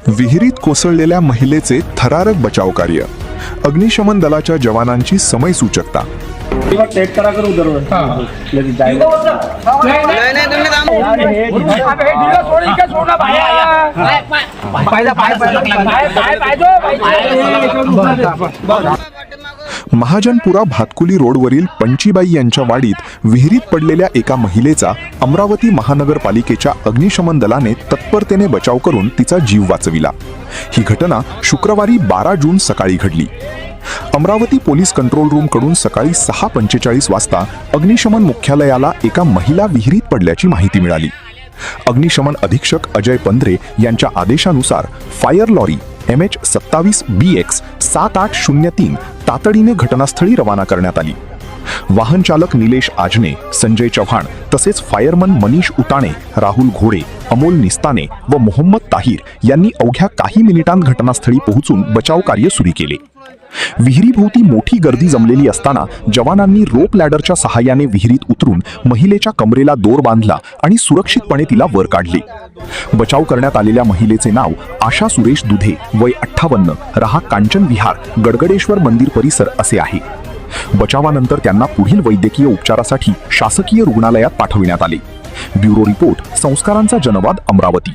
विहिरीत कोसळलेल्या महिलेचे थरारक बचाव कार्य, अग्निशमन दलाच्या जवानांची समयसूचकता। टेक करा करू दररोज लगेच जायला नाही तुम्ही महाजनपुरा भातकुली रोडवरील पंचीबाई यांच्या वाडीत विहिरीत पडलेल्या एका महिलेचा अमरावती महानगरपालिकेच्या अग्निशमन दलाने तत्परतेने बचाव करून तिचा जीव वाचविला। ही घटना शुक्रवारी 12 जून सकाळी घडली। अमरावती पोलीस कंट्रोल रूम कडून सकाळी 6:45 वाजता अग्निशमन मुख्यालयाला एका महिला विहिरीत पडल्याची माहिती मिळाली। अग्निशमन अधीक्षक अजय पंधरे यांच्या आदेशानुसार फायर लॉरी MH27BX 7803 तातडीने घटनास्थळी रवाना करण्यात आली। वाहन चालक निलेश आजने, संजय चव्हाण तसेच फायरमन मनीष उताणे, राहुल घोडे, अमोल निस्ताने व मोहम्मद ताहिर यांनी अवघ्या काही मिनिटांत घटनास्थळी पोहोचून बचाव कार्य सुरू केले। विहिरीभोवती मोठी गर्दी जमलेली असताना जवानांनी रोप लॅडरच्या सहाय्याने विहिरीत उतरून महिलेच्या कमरेला दोर बांधला आणि सुरक्षितपणे तिला वर काढले। बचाव करण्यात आलेल्या महिलेचे नाव आशा सुरेश दुधे, वय 58, राहा कांचन विहार, गडगडेश्वर मंदिर परिसर असे आहे। बचावानंतर त्यांना पुढील वैद्यकीय उपचारासाठी शासकीय रुग्णालयात पाठविण्यात आले। ब्युरो रिपोर्ट, संस्कारांचा जनवाद, अमरावती।